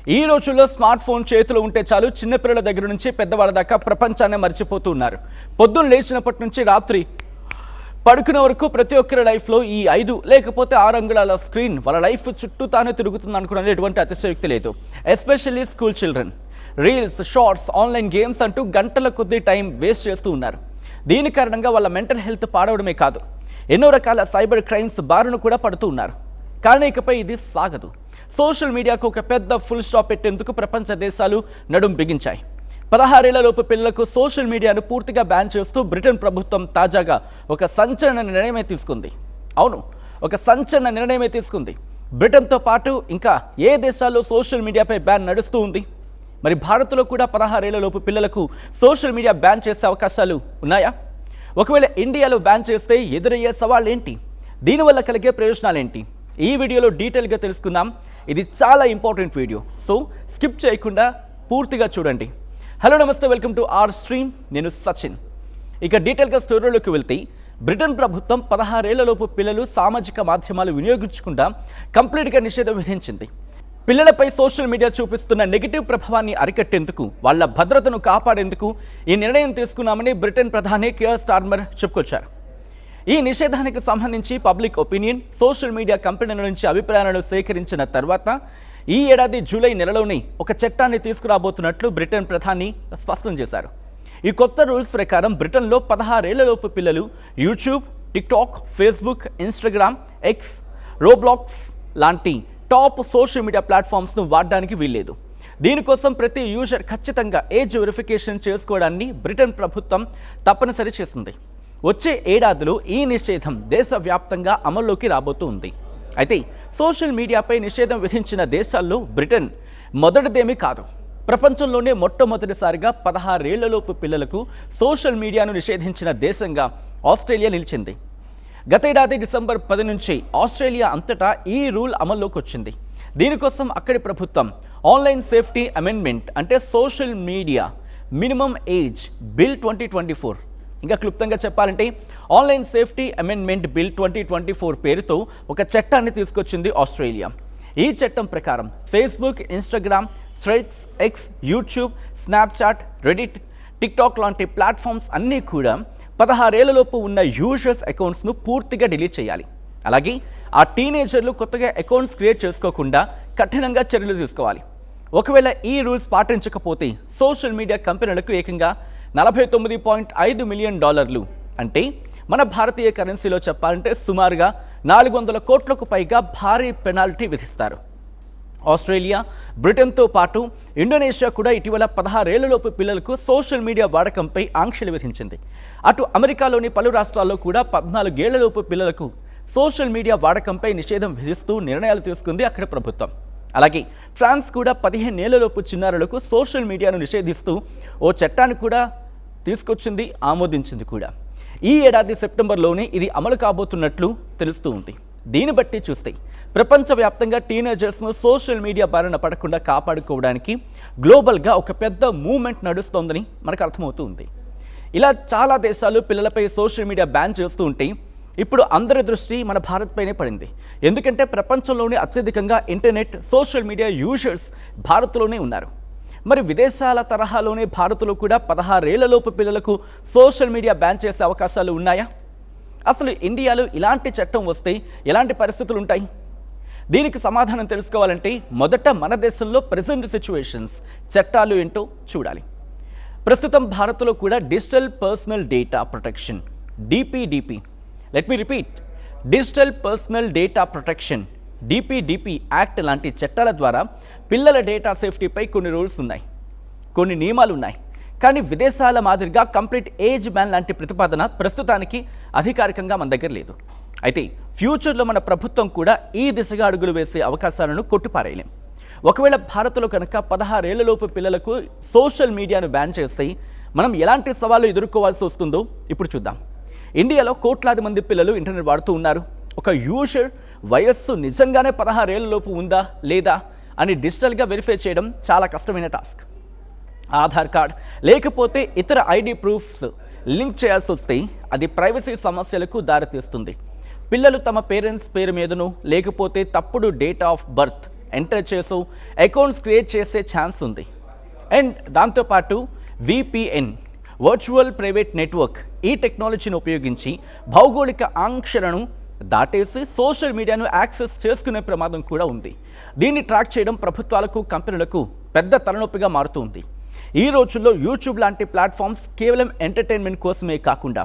ఈ రోజుల్లో smart phone చేతిలో ఉంటే చాలు చిన్నపిల్లల దగ్గర నుంచి పెద్దవాళ్ళ దాకా ప్రపంచాన్ని మర్చిపోతూ ఉన్నారు. పొద్దున్న లేచినప్పటి నుంచి రాత్రి పడుకునే వరకు ప్రతి ఒక్కరి లైఫ్లో ఈ 5 లేకపోతే 6 అంగుళాల స్క్రీన్ వాళ్ళ లైఫ్ చుట్టూ తానే తిరుగుతుంది అనుకునే ఎటువంటి అతిశయోక్తి లేదు. Especially school children reels, shorts, online games అంటూ గంటల కొద్దీ టైం వేస్ట్ చేస్తూ ఉన్నారు. దీని కారణంగా వాళ్ళ మెంటల్ హెల్త్ పాడవడమే కాదు, ఎన్నో రకాల సైబర్ క్రైమ్స్ బారిన కూడా పడుతూ ఉన్నారు. కానీ ఇకపై ఇది సాగదు. సోషల్ మీడియాకు ఒక పెద్ద ఫుల్ స్టాప్ పెట్టేందుకు ప్రపంచ దేశాలు నడుం బిగించాయి. 16 ఏళ్లలోపు పిల్లలకు సోషల్ మీడియాను పూర్తిగా బ్యాన్ చేస్తూ బ్రిటన్ ప్రభుత్వం తాజాగా ఒక సంచలన నిర్ణయమే తీసుకుంది. అవును, ఒక సంచలన నిర్ణయమే తీసుకుంది. బ్రిటన్తో పాటు ఇంకా ఏ దేశాల్లో సోషల్ మీడియాపై బ్యాన్ నడుస్తూ ఉంది? మరి భారత్లో కూడా 16 ఏళ్లలోపు పిల్లలకు సోషల్ మీడియా బ్యాన్ చేసే అవకాశాలు ఉన్నాయా? ఒకవేళ ఇండియాలో బ్యాన్ చేస్తే ఎదురయ్యే సవాళ్ళు ఏంటి? దీనివల్ల కలిగే ప్రయోజనాలు ఏంటి? ఈ వీడియోలో డీటెయిల్గా తెలుసుకుందాం. ఇది చాలా ఇంపార్టెంట్ వీడియో, సో స్కిప్ చేయకుండా పూర్తిగా చూడండి. హలో నమస్తే, వెల్కమ్ టు ఆర్ స్ట్రీమ్. నేను సచిన్. ఇక డీటెయిల్గా స్టోరీలోకి వెళ్తే, బ్రిటన్ ప్రభుత్వం 16 ఏళ్లలోపు పిల్లలు సామాజిక మాధ్యమాలు వినియోగించకుండా కంప్లీట్గా నిషేధం విధించింది. పిల్లలపై సోషల్ మీడియా చూపిస్తున్న నెగిటివ్ ప్రభావాన్ని అరికట్టేందుకు, వాళ్ళ భద్రతను కాపాడేందుకు ఈ నిర్ణయం తీసుకున్నామని బ్రిటన్ ప్రధాని కియర్ స్టార్మర్ చెప్పుకొచ్చారు. ఈ నిషేధానికి సంబంధించి పబ్లిక్ ఒపీనియన్, సోషల్ మీడియా కంపెనీల నుంచి అభిప్రాయాలను సేకరించిన తర్వాత ఈ ఏడాది జూలై నెలలోనే ఒక చట్టాన్ని తీసుకురాబోతున్నట్లు బ్రిటన్ ప్రధాని స్పష్టం చేశారు. ఈ కొత్త రూల్స్ ప్రకారం బ్రిటన్లో 16 ఏళ్లలోపు పిల్లలు YouTube, TikTok, Facebook, Instagram, X, Roblox లాంటి టాప్ సోషల్ మీడియా ప్లాట్ఫామ్స్ను వాడడానికి వీల్లేదు. దీనికోసం ప్రతి యూజర్ ఖచ్చితంగా ఏజ్ వెరిఫికేషన్ చేసుకోవడాన్ని బ్రిటన్ ప్రభుత్వం తప్పనిసరి చేసింది. వచ్చే ఏడాదిలో ఈ నిషేధం దేశవ్యాప్తంగా అమల్లోకి రాబోతుంది. అయితే సోషల్ మీడియాపై నిషేధం విధించిన దేశాల్లో బ్రిటన్ మొదటిదేమీ కాదు. ప్రపంచంలోనే మొట్టమొదటిసారిగా 16 ఏళ్లలోపు పిల్లలకు సోషల్ మీడియాను నిషేధించిన దేశంగా ఆస్ట్రేలియా నిలిచింది. గతేడాది డిసెంబర్ 10 నుంచి ఆస్ట్రేలియా అంతటా ఈ రూల్ అమల్లోకి వచ్చింది. దీనికోసం అక్కడి ప్రభుత్వం ఆన్లైన్ సేఫ్టీ అమెండ్మెంట్, అంటే social media minimum age bill 2024, ఇంకా క్లుప్తంగా చెప్పాలంటే ఆన్లైన్ సేఫ్టీ అమెండ్మెంట్ బిల్ 2024 పేరుతో ఒక చట్టాన్ని తీసుకొచ్చింది ఆస్ట్రేలియా. ఈ చట్టం ప్రకారం Facebook, Instagram, threads, X, YouTube, Snapchat, Reddit, TikTok లాంటి ప్లాట్ఫామ్స్ అన్నీ కూడా 16 ఏళ్లలోపు ఉన్న యూజర్స్ అకౌంట్స్ను పూర్తిగా డిలీట్ చేయాలి. అలాగే ఆ టీనేజర్లు కొత్తగా అకౌంట్స్ క్రియేట్ చేసుకోకుండా కఠినంగా చర్యలు తీసుకోవాలి. ఒకవేళ ఈ రూల్స్ పాటించకపోతే సోషల్ మీడియా కంపెనీలకు ఏకంగా $49.5 మిలియన్, అంటే మన భారతీయ కరెన్సీలో చెప్పాలంటే సుమారుగా 400 కోట్లకు పైగా భారీ పెనాల్టీ విధిస్తారు. ఆస్ట్రేలియా, బ్రిటన్తో పాటు ఇండోనేషియా కూడా ఇటీవల 16 ఏళ్లలోపు పిల్లలకు సోషల్ మీడియా వాడకంపై ఆంక్షలు విధించింది. అటు అమెరికాలోని పలు రాష్ట్రాల్లో కూడా 14 ఏళ్లలోపు పిల్లలకు సోషల్ మీడియా వాడకంపై నిషేధం విధిస్తూ నిర్ణయాలు తీసుకుంది అక్కడి ప్రభుత్వం. అలాగే ఫ్రాన్స్ కూడా 15 ఏళ్లలోపు చిన్నారులకు సోషల్ మీడియాను నిషేధిస్తూ ఓ చట్టాన్ని కూడా తీసుకొచ్చింది, ఆమోదించింది కూడా. ఈ ఏడాది సెప్టెంబర్లోనే ఇది అమలు కాబోతున్నట్లు తెలుస్తూ ఉంది. దీన్ని బట్టి చూస్తే ప్రపంచవ్యాప్తంగా టీనేజర్స్ను సోషల్ మీడియా బారిన పడకుండా కాపాడుకోవడానికి గ్లోబల్గా ఒక పెద్ద మూవ్మెంట్ నడుస్తోందని మనకు అర్థమవుతూ ఉంది. ఇలా చాలా దేశాలు పిల్లలపై సోషల్ మీడియా బ్యాన్ చేస్తూ ఉంటే ఇప్పుడు అందరి దృష్టి మన భారత్పైనే పడింది. ఎందుకంటే ప్రపంచంలోనే అత్యధికంగా ఇంటర్నెట్, సోషల్ మీడియా యూజర్స్ భారత్లోనే ఉన్నారు. మరి విదేశాల తరహాలోనే భారత్లో కూడా 16 ఏళ్లలోపు పిల్లలకు సోషల్ మీడియా బ్యాన్ చేసే అవకాశాలు ఉన్నాయా? అసలు ఇండియాలో ఇలాంటి చట్టం వస్తే ఎలాంటి పరిస్థితులు ఉంటాయి? దీనికి సమాధానం తెలుసుకోవాలంటే మొదట మన దేశంలో ప్రెజెంట్ సిచ్యువేషన్స్, చట్టాలు ఏంటో చూడాలి. ప్రస్తుతం భారత్లో కూడా digital personal data protection, DPDP, let me repeat, digital personal data protection, DPDP act లాంటి చట్టాల ద్వారా పిల్లల డేటా సేఫ్టీపై కొన్ని రూల్స్ ఉన్నాయి, కొన్ని నియమాలు ఉన్నాయి. కానీ విదేశాల మాదిరిగా కంప్లీట్ ఏజ్ బ్యాన్ లాంటి ప్రతిపాదన ప్రస్తుతానికి అధికారికంగా మన దగ్గర లేదు. అయితే ఫ్యూచర్లో మన ప్రభుత్వం కూడా ఈ దిశగా అడుగులు వేసే అవకాశాలను కొట్టిపారేయలేం. ఒకవేళ భారత్లో కనుక 16 ఏళ్లలోపు పిల్లలకు సోషల్ మీడియాను బ్యాన్ చేస్తే మనం ఎలాంటి సవాళ్ళు ఎదుర్కోవాల్సి వస్తుందో ఇప్పుడు చూద్దాం. ఇండియాలో కోట్లాది మంది పిల్లలు ఇంటర్నెట్ వాడుతూ ఉన్నారు. ఒక యూజర్ వయస్సు నిజంగానే 16 ఏళ్లలోపు ఉందా లేదా అని డిజిటల్గా వెరిఫై చేయడం చాలా కష్టమైన టాస్క్. ఆధార్ కార్డ్ లేకపోతే ఇతర ఐడి ప్రూఫ్స్ లింక్ చేయాల్సి వస్తే అది ప్రైవసీ సమస్యలకు దారితీస్తుంది. పిల్లలు తమ పేరెంట్స్ పేరు మీదను లేకపోతే తప్పుడు డేట్ ఆఫ్ బర్త్ ఎంటర్ చేసో అకౌంట్స్ క్రియేట్ చేసే ఛాన్స్ ఉంది. అండ్ దాంతోపాటు విపిఎన్, వర్చువల్ ప్రైవేట్ నెట్వర్క్, ఈ టెక్నాలజీని ఉపయోగించి భౌగోళిక ఆంక్షలను దాటేసి సోషల్ మీడియాను యాక్సెస్ చేసుకునే ప్రమాదం కూడా ఉంది. దీన్ని ట్రాక్ చేయడం ప్రభుత్వాలకు, కంపెనీలకు పెద్ద తలనొప్పిగా మారుతుంది. ఈ రోజుల్లో యూట్యూబ్ లాంటి ప్లాట్ఫామ్స్ కేవలం ఎంటర్టైన్మెంట్ కోసమే కాకుండా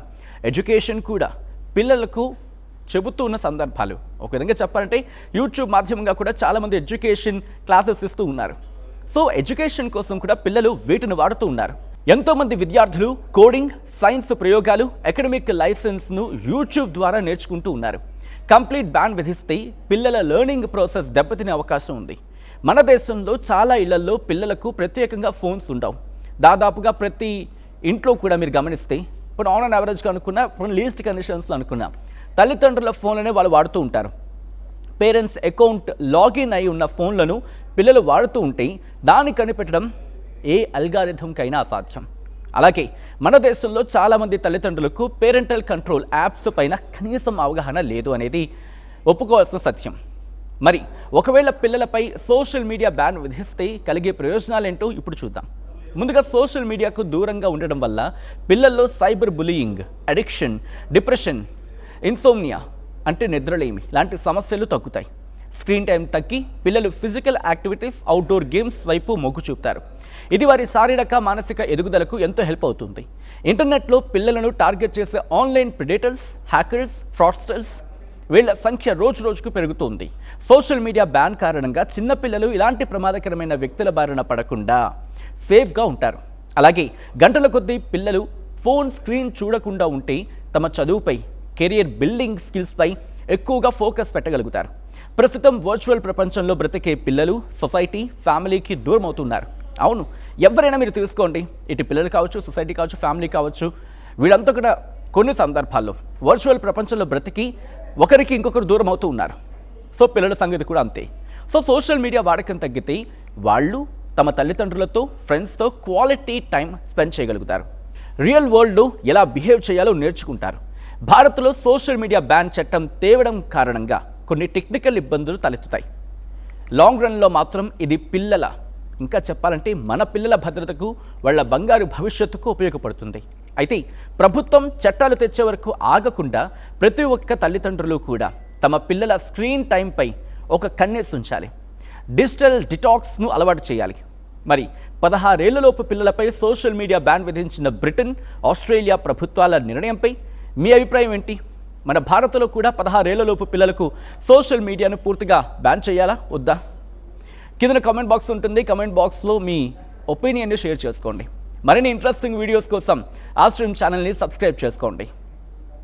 ఎడ్యుకేషన్ కూడా పిల్లలకు చెబుతూ ఉన్న సందర్భాలు. ఒక విధంగా చెప్పాలంటే యూట్యూబ్ మాధ్యమంగా కూడా చాలామంది ఎడ్యుకేషన్ క్లాసెస్ ఇస్తూ ఉన్నారు. సో ఎడ్యుకేషన్ కోసం కూడా పిల్లలు వీటిని వాడుతూ ఉన్నారు. ఎంతోమంది విద్యార్థులు కోడింగ్, సైన్స్ ప్రయోగాలు, అకాడమిక్ లైసెన్స్ను యూట్యూబ్ ద్వారా నేర్చుకుంటూ ఉన్నారు. కంప్లీట్ బ్యాన్ విధిస్తే పిల్లల లెర్నింగ్ ప్రాసెస్ దెబ్బతినే అవకాశం ఉంది. మన దేశంలో చాలా ఇళ్లలో పిల్లలకు ప్రత్యేకంగా ఫోన్స్ ఉండవు. దాదాపుగా ప్రతి ఇంట్లో కూడా మీరు గమనిస్తే, ఇప్పుడు ఆన్ అండ్ యావరేజ్గా అనుకున్నా, ఇప్పుడు లీస్ట్ కండిషన్స్లో అనుకున్నా, తల్లిదండ్రుల ఫోన్లనే వాళ్ళు వాడుతూ ఉంటారు. పేరెంట్స్ అకౌంట్ లాగిన్ అయి ఉన్న ఫోన్లను పిల్లలు వాడుతూ ఉంటే దాన్ని కనిపెట్టడం ఏ అల్గారిథంకైనా అసాధ్యం. అలాగే మన దేశంలో చాలామంది తల్లిదండ్రులకు పేరెంటల్ కంట్రోల్ యాప్స్ పైన కనీసం అవగాహన లేదు అనేది ఒప్పుకోవాల్సిన సత్యం. మరి ఒకవేళ పిల్లలపై సోషల్ మీడియా బ్యాన్ విధిస్తే కలిగే ప్రయోజనాలేంటో ఇప్పుడు చూద్దాం. ముందుగా సోషల్ మీడియాకు దూరంగా ఉండడం వల్ల పిల్లల్లో cyber bullying, addiction, depression, insomnia అంటే నిద్రలేమి లాంటి సమస్యలు తగ్గుతాయి. స్క్రీన్ టైం తగ్గి పిల్లలు ఫిజికల్ యాక్టివిటీస్, అవుట్డోర్ గేమ్స్ వైపు మొగ్గు చూపుతారు. ఇది వారి శారీరక, మానసిక ఎదుగుదలకు ఎంతో హెల్ప్ అవుతుంది. ఇంటర్నెట్లో పిల్లలను టార్గెట్ చేసే ఆన్లైన్ ప్రెడేటర్స్, హ్యాకర్స్, ఫ్రాడ్స్టర్స్ వీళ్ల సంఖ్య రోజు రోజుకు పెరుగుతోంది. సోషల్ మీడియా బ్యాన్ కారణంగా చిన్నపిల్లలు ఇలాంటి ప్రమాదకరమైన వ్యక్తుల బారిన పడకుండా సేఫ్గా ఉంటారు. అలాగే గంటల కొద్దీ పిల్లలు ఫోన్ స్క్రీన్ చూడకుండా ఉంటే తమ చదువుపై, కెరియర్ బిల్డింగ్ స్కిల్స్పై ఎక్కువగా ఫోకస్ పెట్టగలుగుతారు. ప్రస్తుతం వర్చువల్ ప్రపంచంలో బ్రతికే పిల్లలు సొసైటీ, ఫ్యామిలీకి దూరం అవుతున్నారు. అవును, ఎవరైనా మీరు తీసుకోండి, ఇటు పిల్లలు కావచ్చు, సొసైటీ కావచ్చు, ఫ్యామిలీ కావచ్చు, వీళ్ళంతా కూడా కొన్ని సందర్భాల్లో వర్చువల్ ప్రపంచంలో బ్రతికి ఒకరికి ఇంకొకరు దూరం అవుతూ ఉన్నారు. సో పిల్లల సంగతి కూడా అంతే. సో సోషల్ మీడియా వాడకం తగ్గితే వాళ్ళు తమ తల్లిదండ్రులతో, ఫ్రెండ్స్తో క్వాలిటీ టైం స్పెండ్ చేయగలుగుతారు. రియల్ వరల్డ్లో ఎలా బిహేవ్ చేయాలో నేర్చుకుంటారు. భారత్లో సోషల్ మీడియా బ్యాన్ చట్టం తేవడం కారణంగా కొన్ని టెక్నికల్ ఇబ్బందులు తలెత్తుతాయి. లాంగ్ రన్లో మాత్రం ఇది ఇంకా చెప్పాలంటే మన పిల్లల భద్రతకు, వాళ్ళ బంగారు భవిష్యత్తుకు ఉపయోగపడుతుంది. అయితే ప్రభుత్వం చట్టాలు తెచ్చే వరకు ఆగకుండా ప్రతి ఒక్క తల్లిదండ్రులు కూడా తమ పిల్లల స్క్రీన్ టైంపై ఒక కన్నేసి ఉంచాలి. డిజిటల్ డిటాక్స్ను అలవాటు చేయాలి. మరి 16 ఏళ్లలోపు పిల్లలపై సోషల్ మీడియా బ్యాన్ విధించిన బ్రిటన్, ఆస్ట్రేలియా ప్రభుత్వాల నిర్ణయంపై మీ అభిప్రాయం ఏంటి? మన భారత్లో కూడా 16 ఏళ్లలోపు పిల్లలకు సోషల్ మీడియాను పూర్తిగా బ్యాన్ చేయాలా వద్దా? కింద కామెంట్ బాక్స్ ఉంటుంది. కామెంట్ బాక్స్లో మీ ఒపీనియన్ని షేర్ చేసుకోండి. మరిన్ని ఇంట్రెస్టింగ్ వీడియోస్ కోసం ఆశ్రయం ఛానల్ని సబ్స్క్రైబ్ చేసుకోండి.